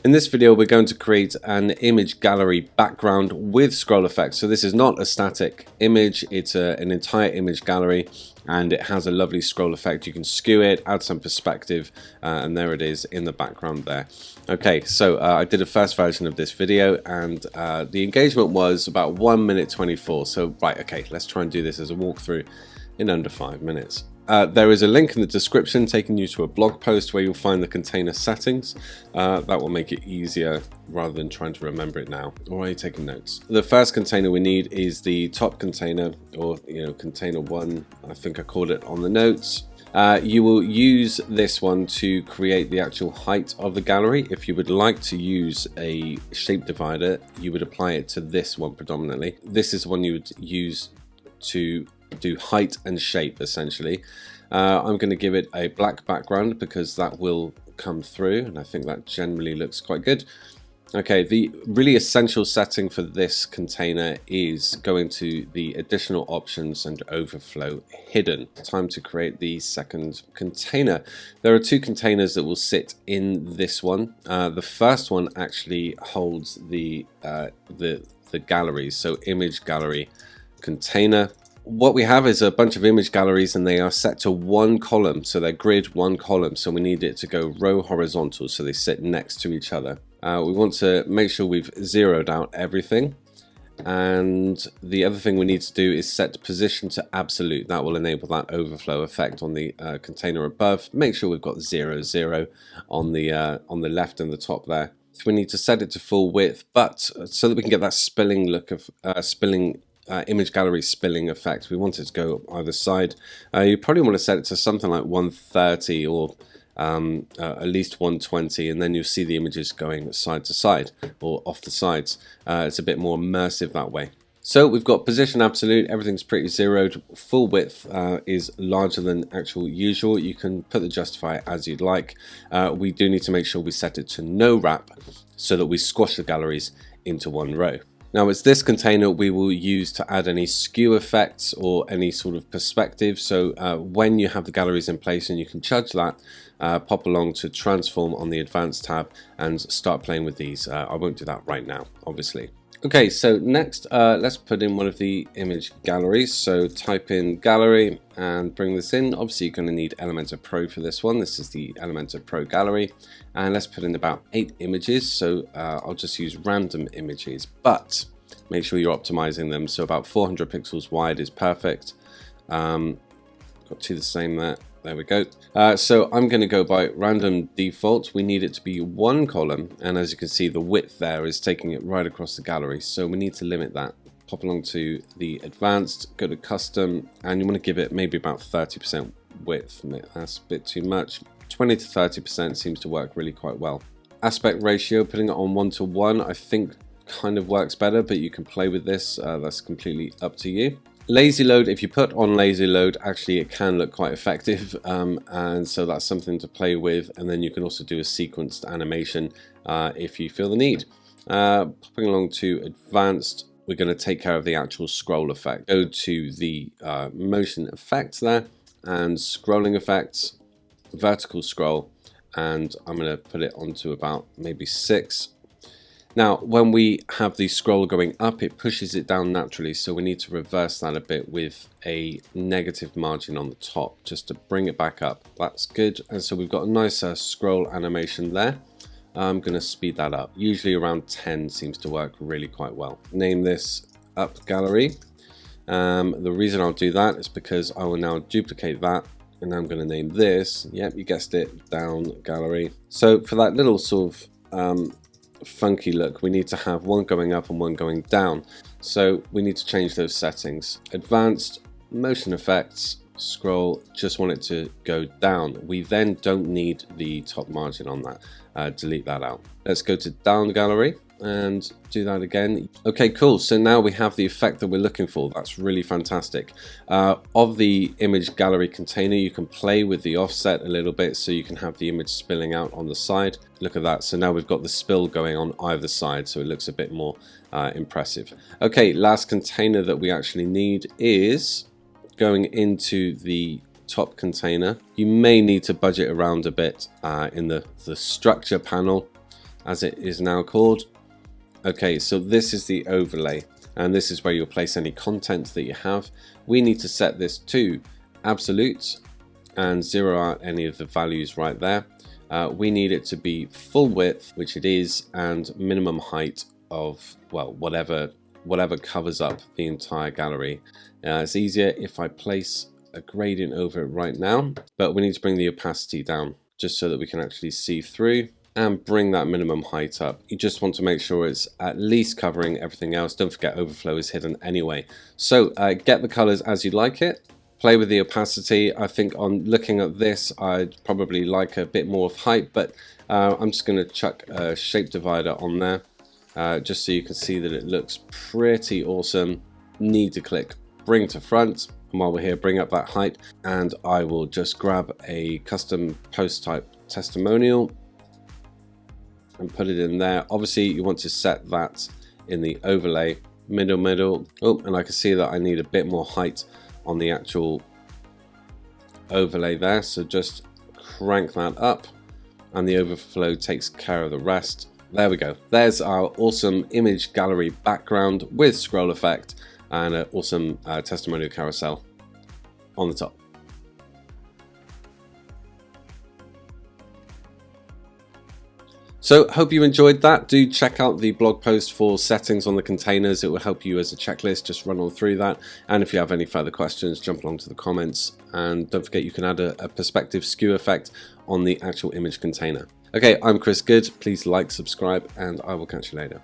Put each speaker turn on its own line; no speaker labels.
In this video, we're going to create an image gallery background with scroll effects. So this is not a static image, it's an entire image gallery, and it has a lovely scroll effect. You can skew it, add some perspective, and there it is in the background there. Okay, so I did a first version of this video, and the engagement was about 1 minute 24. So right, okay, let's try and do this as a walkthrough in under 5 minutes. There is a link in the description taking you to a blog post where you'll find the container settings. That will make it easier rather than trying to remember it now. Or are you taking notes? The first container we need is the top container, or container 1, I think I called it on the notes. You will use this one to create the actual height of the gallery. If you would like to use a shape divider, you would apply it to this one predominantly. This is one you would use to do height and shape essentially. I'm going to give it a black background because that will come through, and I think that generally looks quite good. Okay, the really essential setting for this container is going to the additional options and overflow hidden. Time to create the second container. There are 2 containers that will sit in this one. The first one actually holds the galleries, so image gallery container. What we have is a bunch of image galleries, and they are set to 1 column, so they're grid 1 column, so we need it to go row horizontal so they sit next to each other. We want to make sure we've zeroed out everything, and the other thing we need to do is set position to absolute. That will enable that overflow effect on the container above. Make sure we've got 0, 0 on the left and the top there. So we need to set it to full width, but so that we can get that spilling look of image gallery spilling effect, we want it to go either side. You probably want to set it to something like 130 or at least 120, and then you'll see the images going side to side or off the sides. It's a bit more immersive that way. So we've got position absolute, everything's pretty zeroed. Full width is larger than actual usual. You can put the justifier as you'd like. We do need to make sure we set it to no wrap so that we squash the galleries into 1 row. Now it's this container we will use to add any skew effects or any sort of perspective. So when you have the galleries in place and you can judge that, pop along to transform on the advanced tab and start playing with these. I won't do that right now, obviously. Okay, so next let's put in one of the image galleries. So type in gallery and bring this in. Obviously you're going to need Elementor Pro for this one. This is the Elementor Pro gallery, and let's put in about 8 images. So I'll just use random images, but make sure you're optimizing them. So about 400 pixels wide is perfect. Got 2 the same there. There we go. So I'm going to go by random default. We need it to be 1 column, and as you can see, the width there is taking it right across the gallery. So we need to limit that. Pop along to the advanced, go to custom, and you want to give it maybe about 30% width. That's a bit too much. 20 to 30% seems to work really quite well. Aspect ratio, putting it on 1 to 1, I think kind of works better, but you can play with this. That's completely up to you. Lazy load, if you put on lazy load, actually it can look quite effective, and so that's something to play with. And then you can also do a sequenced animation if you feel the need. Popping along to advanced, we're going to take care of the actual scroll effect. Go to the motion effects there, and scrolling effects, vertical scroll, and I'm going to put it onto about maybe 6. Now, when we have the scroll going up, it pushes it down naturally, so we need to reverse that a bit with a negative margin on the top, just to bring it back up. That's good, and so we've got a nice scroll animation there. I'm going to speed that up. Usually around 10 seems to work really quite well. Name this up gallery. The reason I'll do that is because I will now duplicate that, and I'm going to name this, yep, you guessed it, down gallery. So for that little sort of funky look, we need to have 1 going up and 1 going down, so we need to change those settings. Advanced, motion effects, scroll, just want it to go down. We then don't need the top margin on that. Delete that out. Let's go to down gallery and do that again. Okay, cool. So now we have the effect that we're looking for. That's really fantastic. Of the image gallery container, you can play with the offset a little bit so you can have the image spilling out on the side. Look at that. So now we've got the spill going on either side, so it looks a bit more impressive. Okay, last container that we actually need is going into the top container. You may need to budget around a bit in the structure panel. as it is now called. Okay, so this is the overlay, and this is where you'll place any content that you have. We need to set this to absolute and zero out any of the values right there. We need it to be full width, which it is, and minimum height of, well, whatever covers up the entire gallery. It's easier if I place a gradient over it right now, but we need to bring the opacity down just so that we can actually see through, and bring that minimum height up. You just want to make sure it's at least covering everything else. Don't forget overflow is hidden anyway. So get the colors as you like it. Play with the opacity. I think on looking at this, I'd probably like a bit more of height, but I'm just going to chuck a shape divider on there just so you can see that it looks pretty awesome. Need to click bring to front, and while we're here, bring up that height, and I will just grab a custom post type testimonial and put it in there. Obviously you want to set that in the overlay middle. Oh, and I can see that I need a bit more height on the actual overlay there, so just crank that up and the overflow takes care of the rest. There we go. There's our awesome image gallery background with scroll effect and an awesome testimonial carousel on the top. So hope you enjoyed that. Do check out the blog post for settings on the containers. It will help you as a checklist. Just run all through that. And if you have any further questions, jump along to the comments. And don't forget you can add a perspective skew effect on the actual image container. Okay, I'm Chris Good. Please like, subscribe, and I will catch you later.